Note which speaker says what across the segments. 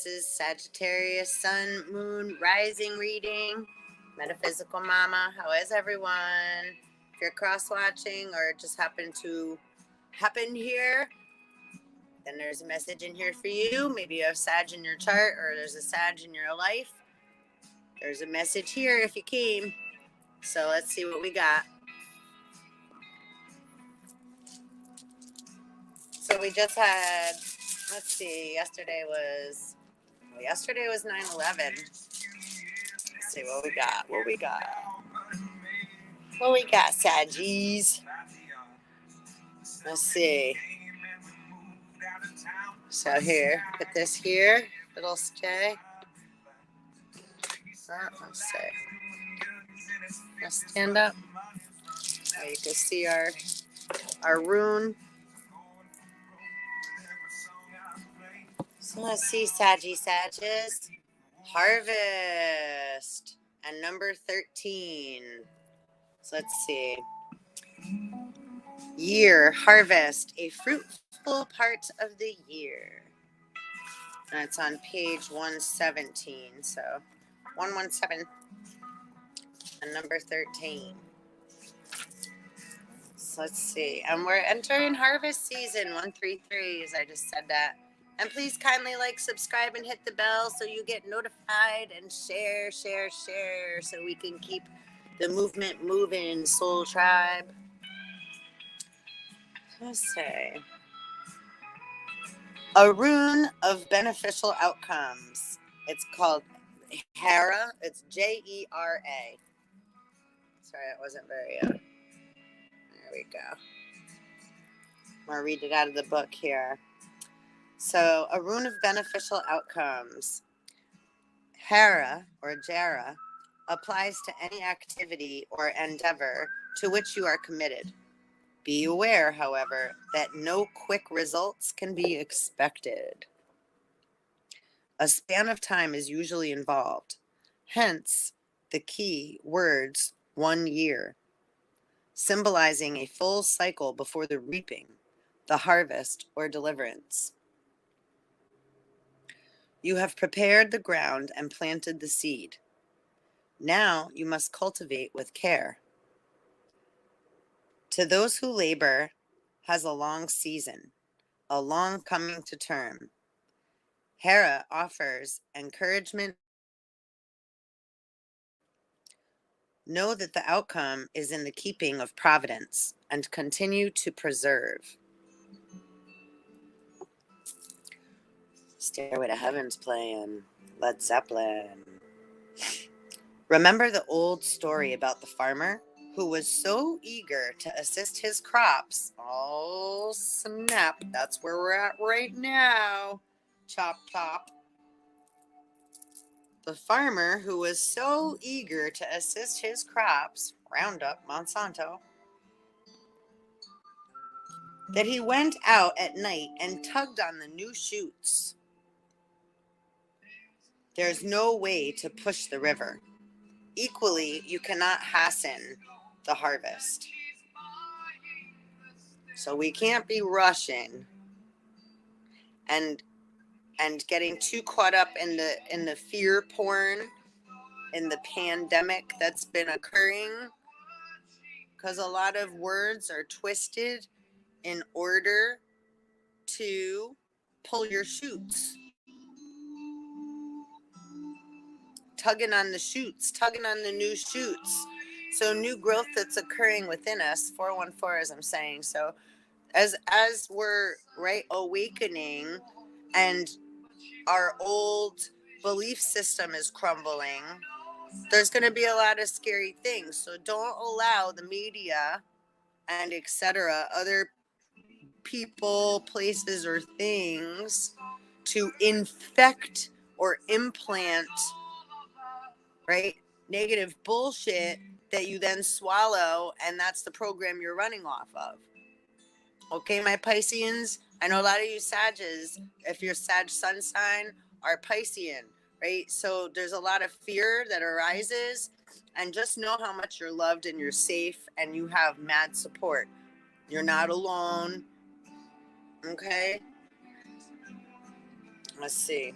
Speaker 1: is Sagittarius Sun, Moon, Rising reading. Metaphysical Mama. How is everyone? If you're cross watching or just happen here, then there's a message in here for you. Maybe you have Sag in your chart or there's a Sag in your life. There's a message here if you came. So let's see what we got. So we just had, let's see, yesterday was 9/11. Let's see what we got. What we got, Saggies? Let's see. So here, put this here. It'll stay. Let's see. Let's stand up. So you can see our rune. So let's see, Saggies. Harvest. And number 13. So let's see. Year, harvest, a fruitful part of the year. And it's on page 117. So 117 and number 13. So let's see. And we're entering harvest season 133, as I just said that. And please kindly like, subscribe, and hit the bell so you get notified, and share so we can keep the movement moving, Soul Tribe. Let's say a rune of beneficial outcomes. It's called Hera. It's Jera. Sorry, it wasn't very. There we go. I'm gonna read it out of the book here. So, a rune of beneficial outcomes. Hera or Jera applies to any activity or endeavor to which you are committed. Be aware, however, that no quick results can be expected. A span of time is usually involved, hence the key words 1 year, symbolizing a full cycle before the reaping, the harvest, or deliverance. You have prepared the ground and planted the seed. Now you must cultivate with care. To those who labor has a long season, a long coming to term. Hera offers encouragement. Know that the outcome is in the keeping of providence and continue to preserve. Stairway to Heaven's playing Led Zeppelin. Remember the old story about the farmer who was so eager to assist his crops? Oh, snap. That's where we're at right now. Chop, chop. The farmer who was so eager to assist his crops, Roundup, Monsanto, that he went out at night and tugged on the new shoots. There's no way to push the river. Equally, you cannot hasten the harvest. So we can't be rushing and getting too caught up in the fear porn, in the pandemic that's been occurring, because a lot of words are twisted in order to pull your shoots. Tugging on the shoots, tugging on the new shoots. So new growth that's occurring within us, 414 as I'm saying. So as we're awakening and our old belief system is crumbling, there's going to be a lot of scary things. So don't allow the media and etc., other people, places, or things to infect or implant, negative bullshit that you then swallow, and that's the program you're running off of. Okay, my Pisceans? I know a lot of you Sages, if you're Sag sun sign, are Piscean, right? So there's a lot of fear that arises, and just know how much you're loved and you're safe and you have mad support. You're not alone. Okay? Let's see.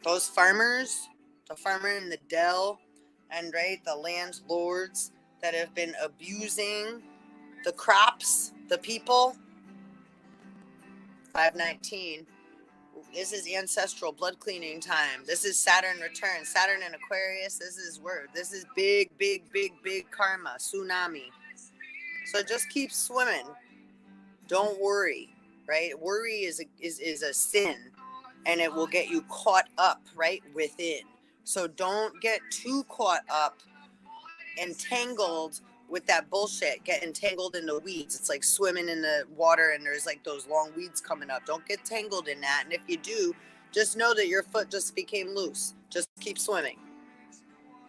Speaker 1: Those farmers, the farmer in the dell, and right, the landlords that have been abusing the crops, the people. 519. This is ancestral blood cleaning time. This is Saturn return. Saturn in Aquarius. This is word. This is big, big, big, big karma, tsunami. So just keep swimming. Don't worry, right? Worry is a sin, and it will get you caught up, right, within. So don't get too caught up, entangled with that bullshit. Get entangled in the weeds. It's like swimming in the water and there's like those long weeds coming up. Don't get tangled in that. And if you do, just know that your foot just became loose. Just keep swimming.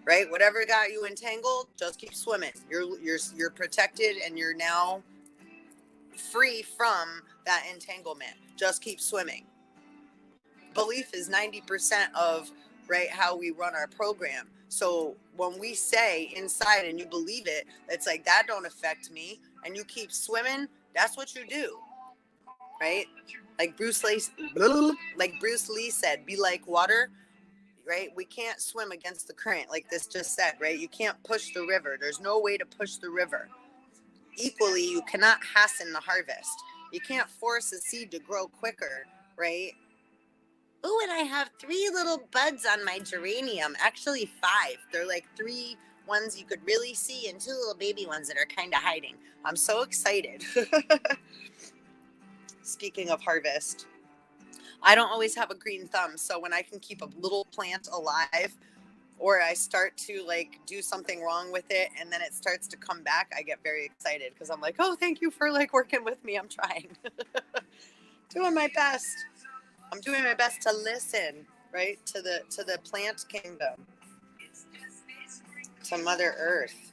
Speaker 1: Right? Whatever got you entangled, just keep swimming. You're protected and you're now free from that entanglement. Just keep swimming. Belief is 90% of, right, how we run our program. So when we say inside and you believe it, it's like, that don't affect me, and you keep swimming, that's what you do, right? Like Bruce Lee said, be like water, right? We can't swim against the current, like this just said, right? You can't push the river. There's no way to push the river. Equally, you cannot hasten the harvest. You can't force a seed to grow quicker, right? Oh, and I have 3 little buds on my geranium. Actually 5. They're like 3 ones you could really see and 2 little baby ones that are kind of hiding. I'm so excited. Speaking of harvest, I don't always have a green thumb. So when I can keep a little plant alive, or I start to like do something wrong with it and then it starts to come back, I get very excited because I'm like, oh, thank you for like working with me. I'm trying. Doing my best. I'm doing my best to listen, right, to the plant kingdom, to Mother Earth,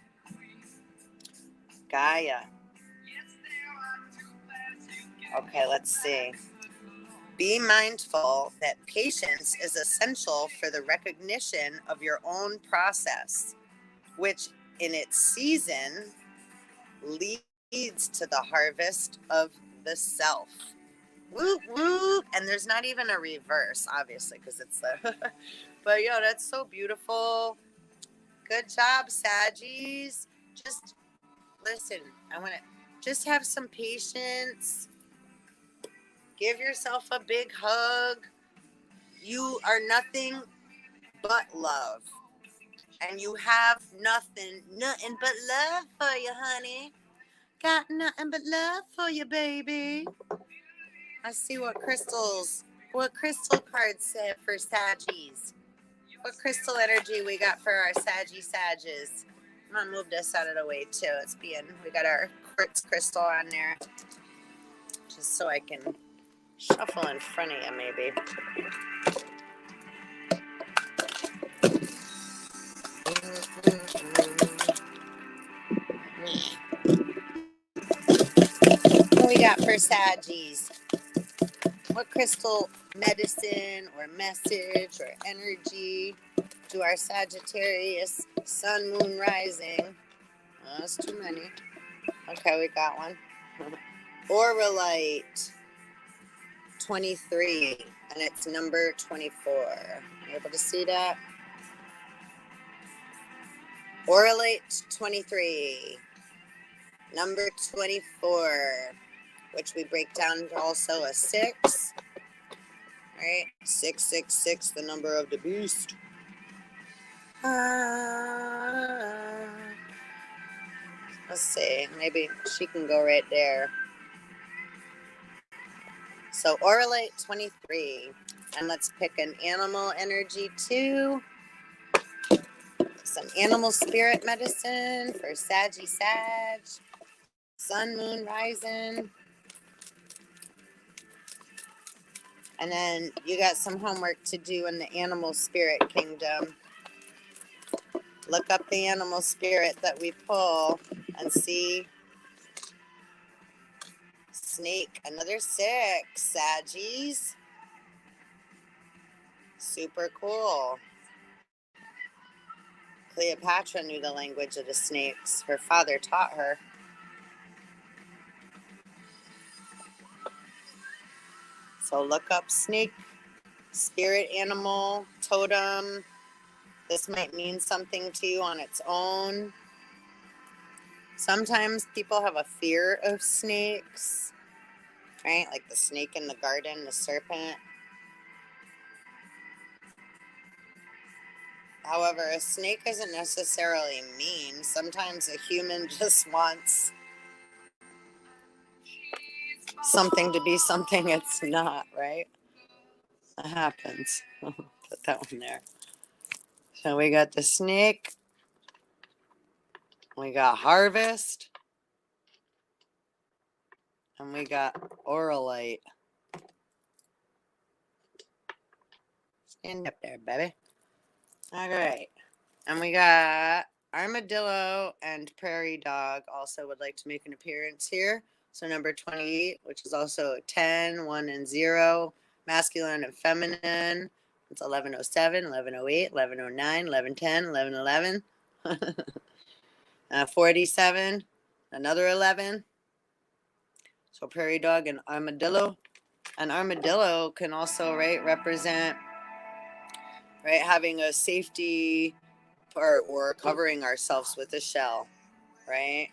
Speaker 1: Gaia. Okay, let's see. Be mindful that patience is essential for the recognition of your own process, which in its season leads to the harvest of the self. Whoop, whoop. And there's not even a reverse, obviously, because it's the... But, yo, that's so beautiful. Good job, Saggies. Just listen. I want to just have some patience. Give yourself a big hug. You are nothing but love. And you have nothing but love for you, honey. Got nothing but love for you, baby. I see what crystal cards said for Saggies. What crystal energy we got for our Saggies? I'm gonna move this out of the way too. We got our quartz crystal on there. Just so I can shuffle in front of you maybe. What we got for Saggies? What crystal medicine or message or energy to our Sagittarius sun, moon, rising? Oh, that's too many. Okay, we got one. Auralite 23, and it's number 24. You able to see that? Auralite 23, number 24, which we break down to also a 6. Right? 666, the number of the beast. Let's see. Maybe she can go right there. So Auralite 23. And let's pick an animal energy too. Some animal spirit medicine for Saggy Sag. Sun, moon, rising. And then you got some homework to do in the animal spirit kingdom. Look up the animal spirit that we pull and see. Snake, another 6. Saggies. Super cool. Cleopatra knew the language of the snakes. Her father taught her. So look up snake, spirit animal totem. This might mean something to you on its own. Sometimes people have a fear of snakes, right? Like the snake in the garden, the serpent. However, a snake isn't necessarily mean. Sometimes a human just wants something to be something it's not, right? That happens. Put that one there. So we got the snake. We got harvest. And we got oralite. Stand up there, baby. All right. And we got armadillo and prairie dog also would like to make an appearance here. So number 28, which is also 10, 1, and 0, masculine and feminine. It's 1107, 1108, 1109, 1110, 1111. 47, another 11. So prairie dog and armadillo. And armadillo can also, right, represent, right, having a safety part or covering ourselves with a shell, right?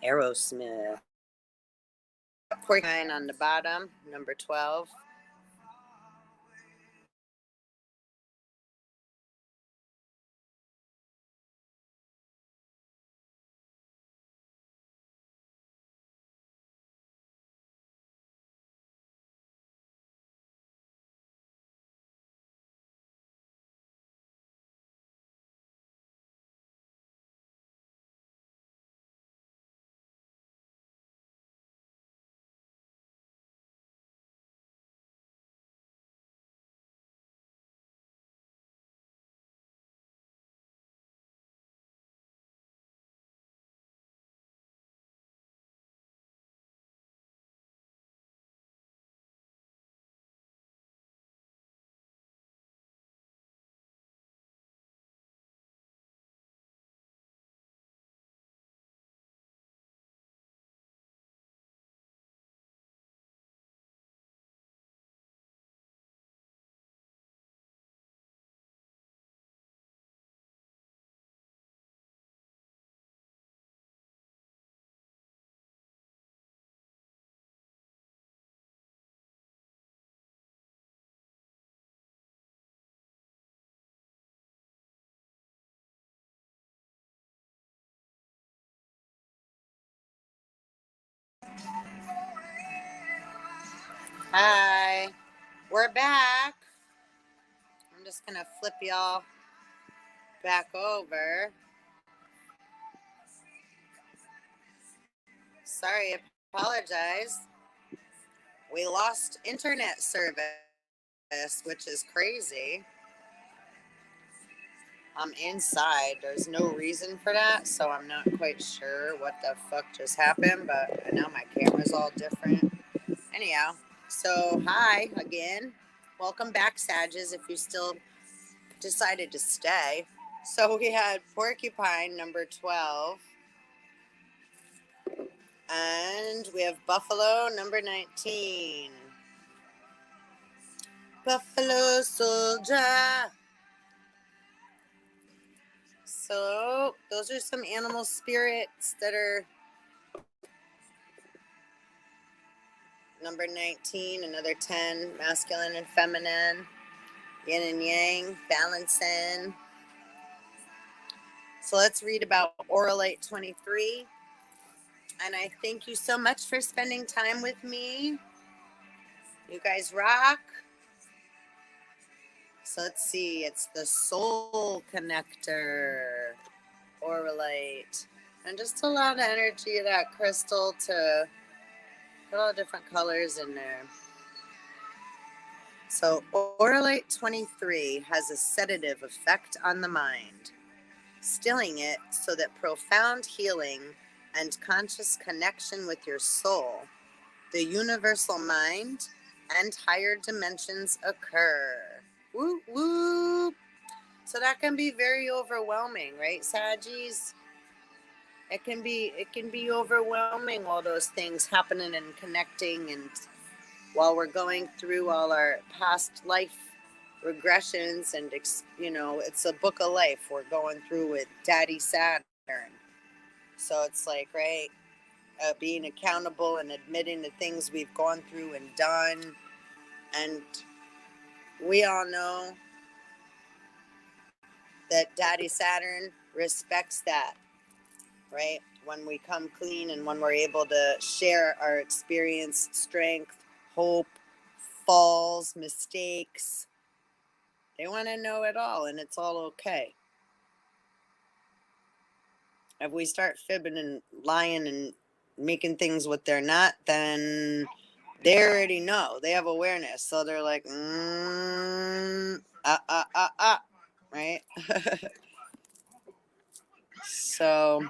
Speaker 1: Aerosmith. Porcupine on the bottom, number 12. Hi, we're back. I'm just gonna flip y'all back over. Sorry, apologize. We lost internet service, which is crazy. I'm inside. There's no reason for that, so I'm not quite sure what the fuck just happened, but now my camera's all different. Anyhow, so hi again. Welcome back, Sages, if you still decided to stay. So we had porcupine, number 12. And we have buffalo, number 19. Buffalo soldier. So those are some animal spirits that are number 19, another 10, masculine and feminine, yin and yang, balancing. So let's read about Oralite 23. And I thank you so much for spending time with me. You guys rock. So let's see, it's the soul connector, Oralite. And just a lot of energy of that crystal to put all different colors in there. So Oralite 23 has a sedative effect on the mind, stilling it so that profound healing and conscious connection with your soul, the universal mind, and higher dimensions occur. Woo woo. So that can be very overwhelming, right, Saggies? It can be overwhelming, all those things happening and connecting and while we're going through all our past life regressions and, it's a book of life we're going through with Daddy Saturn. So it's like, right, being accountable and admitting the things we've gone through and done. And we all know that Daddy Saturn respects that, right? When we come clean and when we're able to share our experience, strength, hope, falls, mistakes. They want to know it all, and it's all okay. If we start fibbing and lying and making things what they're not, then they already know. They have awareness. So they're like, right? So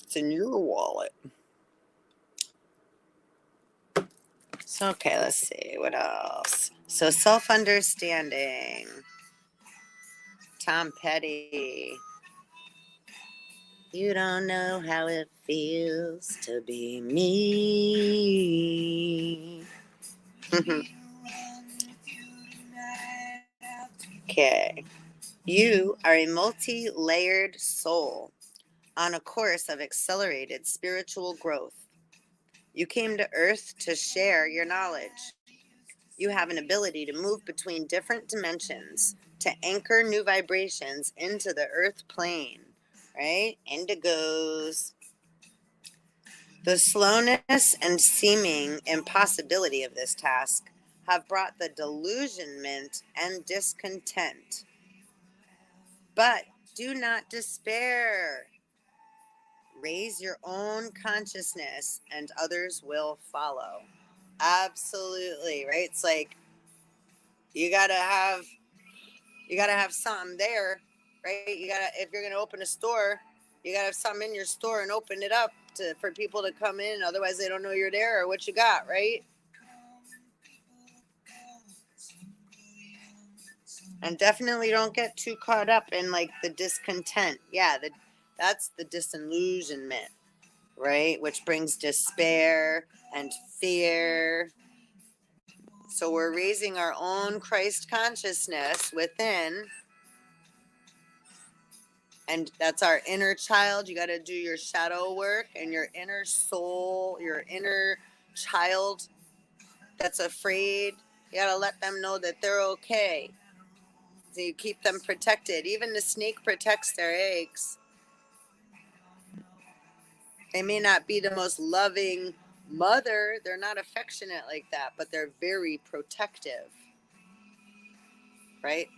Speaker 1: it's in your wallet. So, okay, let's see. What else? So, self-understanding. Tom Petty. You don't know how it feels to be me. Okay. You are a multi-layered soul on a course of accelerated spiritual growth. You came to Earth to share your knowledge. You have an ability to move between different dimensions, to anchor new vibrations into the Earth plane, right? Indigos. The slowness and seeming impossibility of this task have brought the delusionment and discontent. But do not despair. Raise your own consciousness and others will follow. Absolutely, right? It's like you gotta have something there, right? If you're gonna open a store, you gotta have something in your store and open it up for people to come in. Otherwise, they don't know you're there or what you got, right? And definitely don't get too caught up in like the discontent. Yeah, that's the disillusionment, right? Which brings despair and fear. So we're raising our own Christ consciousness within. And that's our inner child. You got to do your shadow work and your inner soul, your inner child that's afraid. You got to let them know that they're okay. So you keep them protected. Even the snake protects their eggs. They may not be the most loving mother. They're not affectionate like that, but they're very protective, right?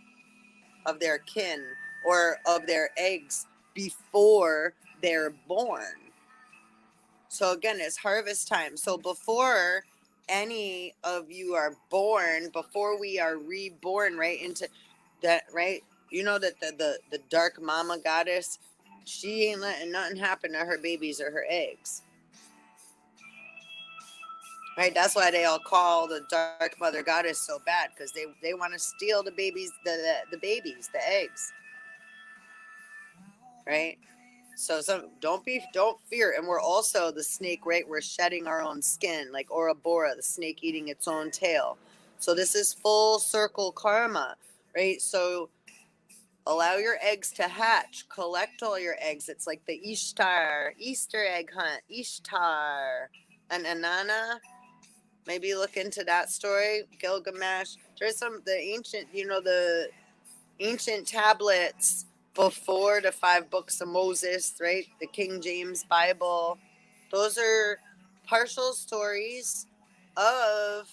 Speaker 1: Of their kin or of their eggs before they're born. So again, it's harvest time. So before any of you are born, before we are reborn, right into that, right? You know that the dark mama goddess, she ain't letting nothing happen to her babies or her eggs. Right? That's why they all call the dark mother goddess so bad, because they want to steal the babies, the babies, the eggs. Right? So don't fear. And we're also the snake, right? We're shedding our own skin, like Ouroboros, the snake eating its own tail. So this is full circle karma, right? So allow your eggs to hatch. Collect all your eggs. It's like the Easter egg hunt. Ishtar and Anana. Maybe look into that story. Gilgamesh. There's the ancient tablets before the 5 books of Moses, right? The King James Bible. Those are partial stories of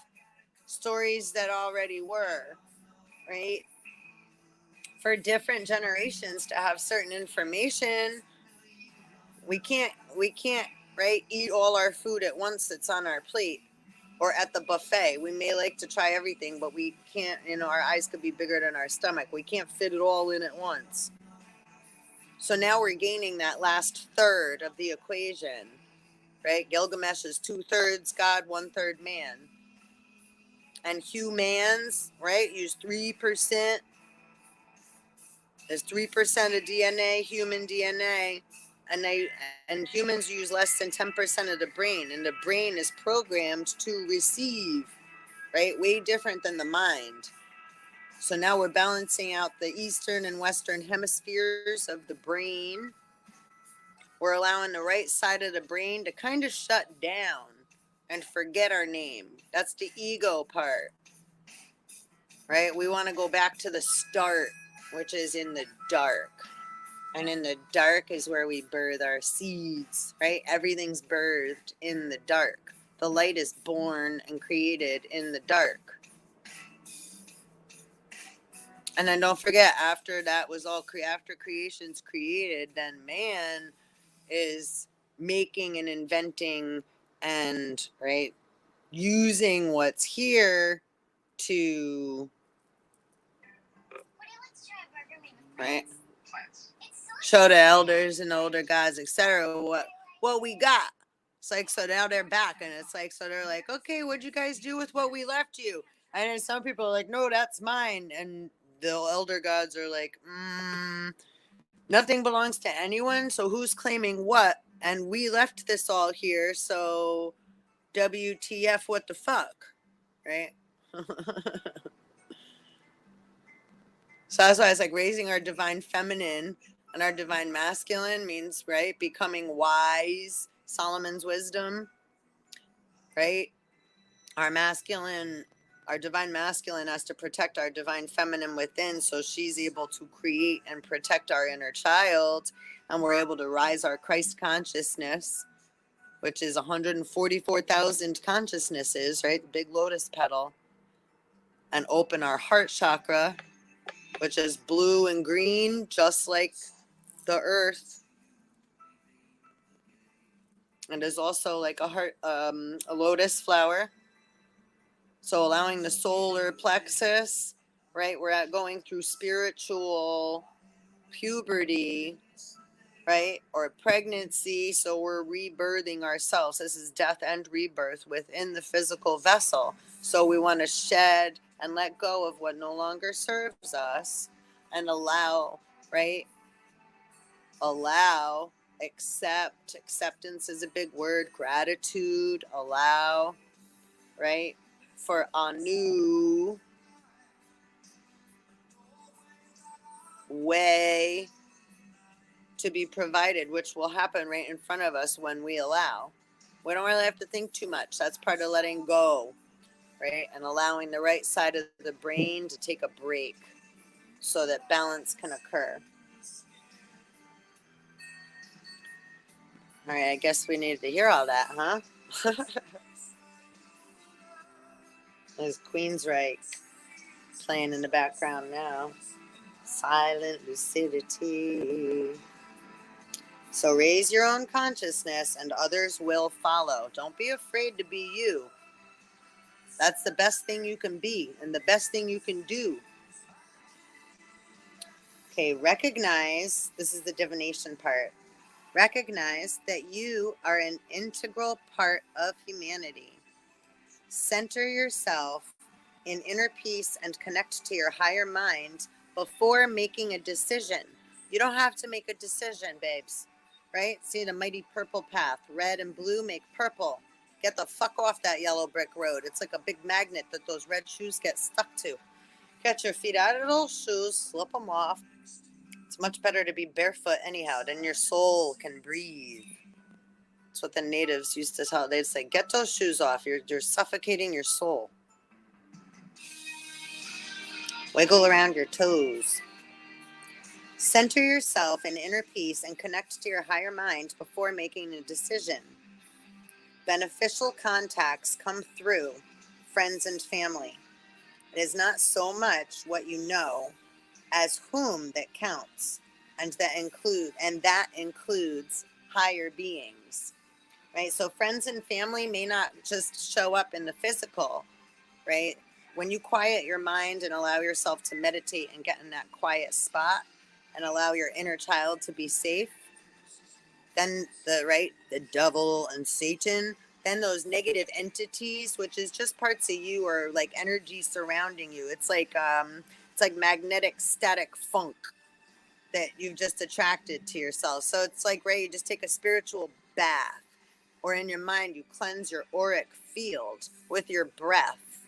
Speaker 1: stories that already were, right? For different generations to have certain information, we can't, right, eat all our food at once that's on our plate or at the buffet. We may like to try everything, but we can't, our eyes could be bigger than our stomach. We can't fit it all in at once. So now we're gaining that last third of the equation, right? Gilgamesh is 2/3 God, 1/3 man. And humans, right, use 3%. There's 3% of DNA, human DNA. and humans use less than 10% of the brain, and the brain is programmed to receive, right? Way different than the mind. So now we're balancing out the eastern and western hemispheres of the brain. We're allowing the right side of the brain to kind of shut down and forget our name. That's the ego part, right? We want to go back to the start, which is in the dark. And in the dark is where we birth our seeds, right? Everything's birthed in the dark. The light is born and created in the dark. And then don't forget, after that was all after creation's created, then man is making and inventing and, right, using what's here to, right, show the elders and older gods, etc., what we got. It's like, so now they're back, and it's like, so they're like, okay, what'd you guys do with what we left you? And then some people are like, no, that's mine. And the elder gods are like, nothing belongs to anyone, so who's claiming what? And we left this all here, so WTF, what the fuck, right? So that's why it's like raising our divine feminine and our divine masculine means, right, becoming wise, Solomon's wisdom, right? Our masculine, our divine masculine has to protect our divine feminine within, so she's able to create and protect our inner child, and we're able to rise our Christ consciousness, which is 144,000 consciousnesses, right? The big lotus petal, and open our heart chakra, which is blue and green, just like the earth. And there's also like a heart, a lotus flower. So allowing the solar plexus, right? We're going through spiritual puberty, right? Or pregnancy. So we're rebirthing ourselves. This is death and rebirth within the physical vessel. So we want to shed and let go of what no longer serves us and allow, right? Allow, accept. Acceptance is a big word. Gratitude, allow, right? For a new way to be provided, which will happen right in front of us when we allow. We don't really have to think too much. That's part of letting go, right? And allowing the right side of the brain to take a break so that balance can occur. All right, I guess we needed to hear all that, huh? There's Queensryche playing in the background now. Silent lucidity. So raise your own consciousness and others will follow. Don't be afraid to be you. That's the best thing you can be and the best thing you can do. Okay, recognize, this is the divination part. Recognize that you are an integral part of humanity. Center yourself in inner peace and connect to your higher mind before making a decision. You don't have to make a decision, babes, right? See the mighty purple path. Red and blue make purple. Get the fuck off that yellow brick road. It's like a big magnet that those red shoes get stuck to. Get your feet out of those shoes, slip them off. It's much better to be barefoot anyhow. Then your soul can breathe. That's what the natives used to tell. They'd say, get those shoes off. You're suffocating your soul. Wiggle around your toes. Center yourself in inner peace and connect to your higher mind before making a decision. Beneficial contacts come through friends and family. It is not so much what you know as whom that counts, and that includes higher beings, right? So friends and family may not just show up in the physical, right? When you quiet your mind and allow yourself to meditate and get in that quiet spot and allow your inner child to be safe, then the devil and Satan, then those negative entities, which is just parts of you or like energy surrounding you. It's like magnetic static funk, that you've just attracted to yourself. So it's like, right, you just take a spiritual bath, or in your mind, you cleanse your auric field with your breath,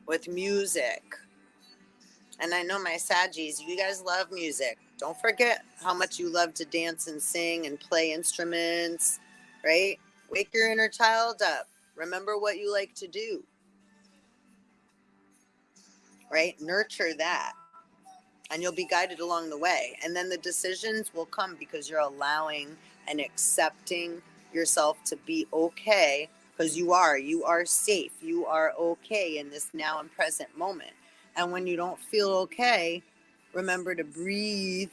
Speaker 1: with music. And I know my Saggies, you guys love music. Don't forget how much you love to dance and sing and play instruments, right? Wake your inner child up. Remember what you like to do, right? Nurture that. And you'll be guided along the way. And then the decisions will come because you're allowing and accepting yourself to be okay, because you are safe. You are okay in this now and present moment. And when you don't feel okay, remember to breathe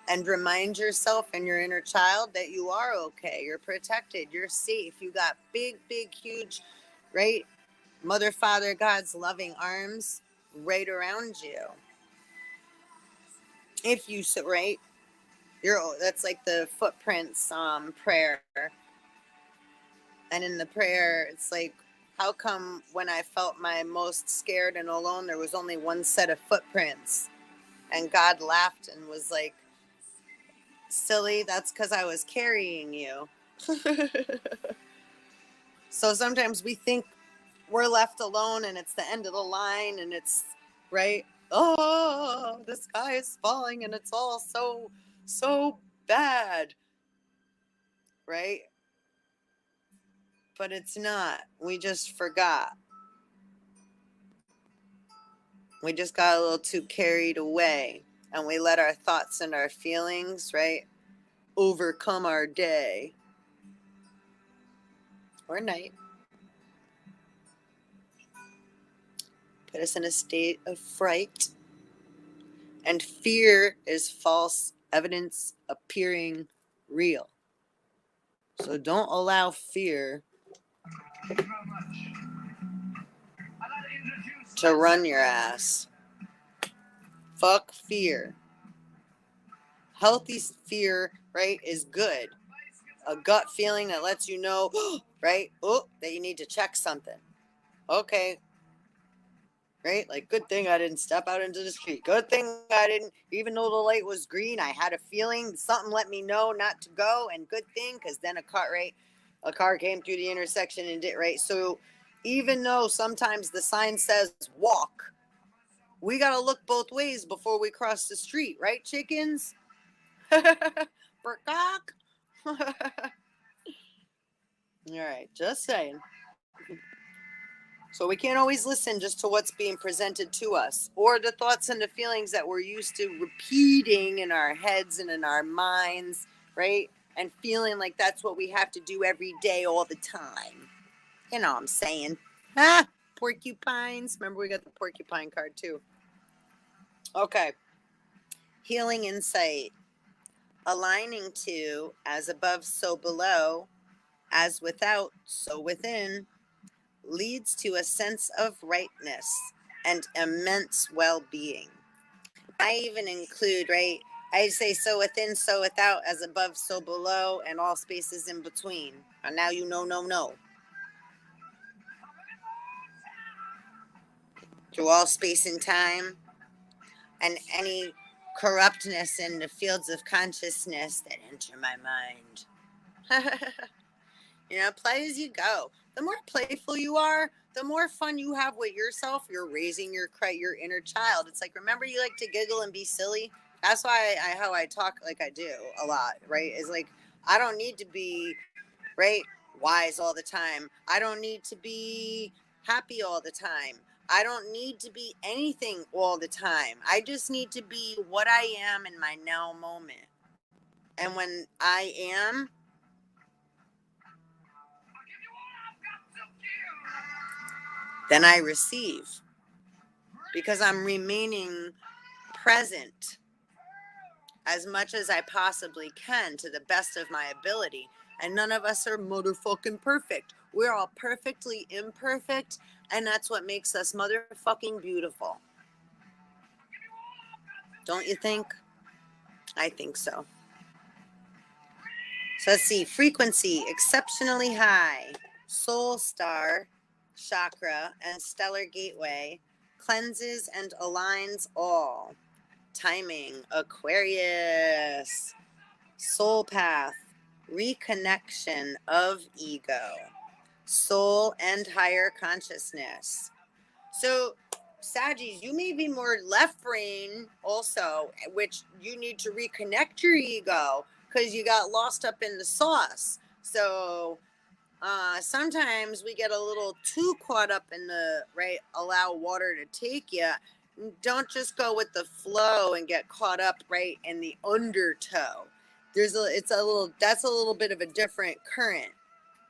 Speaker 1: and remind yourself and your inner child that you are okay. You're protected. You're safe. You got big, big, huge, right? Mother, Father, God's loving arms right around you. If you so, right, that's like the footprints prayer. And in the prayer, it's like, how come when I felt my most scared and alone, there was only one set of footprints? And God laughed and was like, silly, that's because I was carrying you. So sometimes we think we're left alone and it's the end of the line, and it's, right, oh, the sky is falling and it's all so bad, right? But it's not. We just forgot. We just got a little too carried away, and we let our thoughts and our feelings, right, overcome our day or night. Put us in a state of fright. And fear is false evidence appearing real. So don't allow fear to run your ass. Fuck fear. Healthy fear, right, is good. A gut feeling that lets you know, right, that you need to check something. Okay, right? Like, good thing I didn't step out into the street. Good thing I didn't, even though the light was green, I had a feeling something let me know not to go. And good thing, because then a car came through the intersection and did, right? So even though sometimes the sign says walk, we got to look both ways before we cross the street, right, chickens? Burcock? All right, just saying. So we can't always listen just to what's being presented to us, or the thoughts and the feelings that we're used to repeating in our heads and in our minds, right? And feeling like that's what we have to do every day, all the time. You know what I'm saying? Ah, porcupines. Remember, we got the porcupine card too. Okay. Healing insight. Aligning to as above, so below, as without, so within, leads to a sense of rightness and immense well-being. I even include, right, I say so within, so without, as above, so below, and all spaces in between. And now you know. Through all space and time, and any corruptness in the fields of consciousness that enter my mind. You know, play as you go. The more playful you are, the more fun you have with yourself. You're raising your inner child. It's like, remember, you like to giggle and be silly. That's why how I talk like I do a lot, right? Is like, I don't need to be, right, wise all the time. I don't need to be happy all the time. I don't need to be anything all the time. I just need to be what I am in my now moment. And when I am, then I receive, because I'm remaining present as much as I possibly can to the best of my ability. And none of us are motherfucking perfect. We're all perfectly imperfect, and that's what makes us motherfucking beautiful. Don't you think? I think so. So let's see. Frequency, exceptionally high. Soul star chakra and stellar gateway cleanses and aligns all. timing. Aquarius, soul path, reconnection of ego, soul and higher consciousness. So, Saggies, you may be more left brain also, which you need to reconnect your ego because you got lost up in the sauce. So, sometimes we get a little too caught up in the right, allow water to take you. Don't just go with the flow and get caught up right in the undertow. That's a little bit of a different current,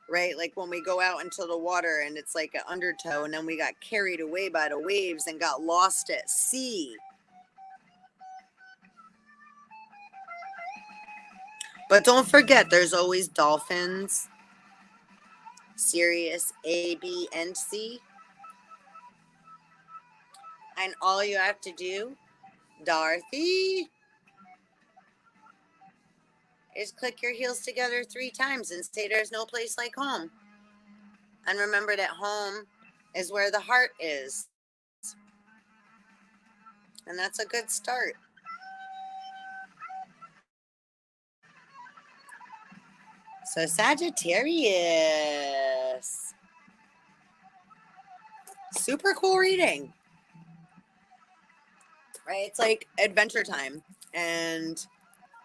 Speaker 1: right? Like when we go out into the water and it's like an undertow, and then we got carried away by the waves and got lost at sea. But don't forget, there's always dolphins, Sirius A, B, and C. And all you have to do, Dorothy, is click your heels together 3 times and say there's no place like home. And remember that home is where the heart is. And that's a good start. So Sagittarius. Super cool reading. Right? It's like adventure time. And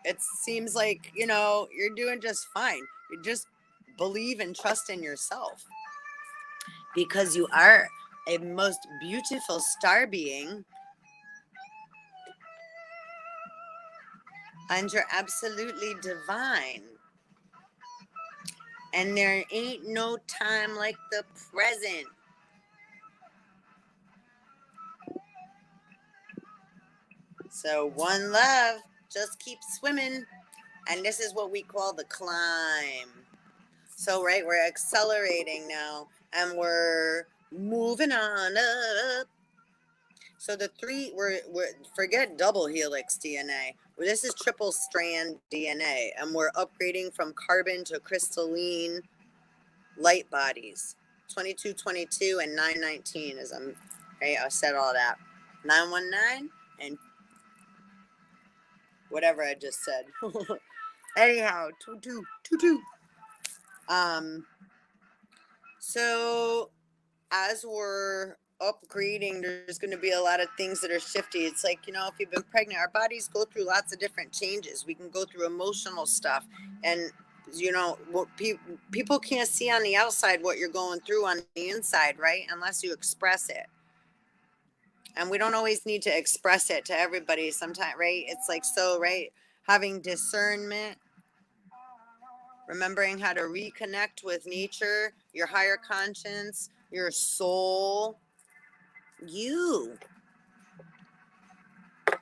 Speaker 1: it seems like, you're doing just fine. You just believe and trust in yourself. Because you are a most beautiful star being. And you're absolutely divine. And there ain't no time like the present. So one love, just keep swimming. And this is what we call the climb. So, right, we're accelerating now and we're moving on up. So the 3, we're forget double helix DNA. This is triple strand DNA, and we're upgrading from carbon to crystalline light bodies. 2222 and 919 is right, I said all that. 919 and whatever I just said. Anyhow, 2222. So as we're upgrading, there's going to be a lot of things that are shifty. It's like, if you've been pregnant, our bodies go through lots of different changes. We can go through emotional stuff, and what people can't see on the outside what you're going through on the inside, right? Unless you express it. And we don't always need to express it to everybody sometimes, right? It's like, so, right, having discernment, remembering how to reconnect with nature, your higher conscience, your soul. You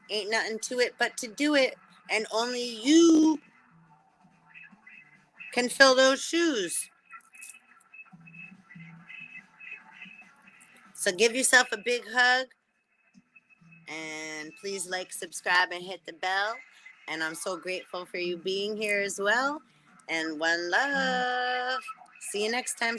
Speaker 1: ain't nothing to it but to do it, and only you can fill those shoes. So give yourself a big hug, and please like, subscribe, and hit the bell. And I'm so grateful for you being here as well. And one love. See you next time.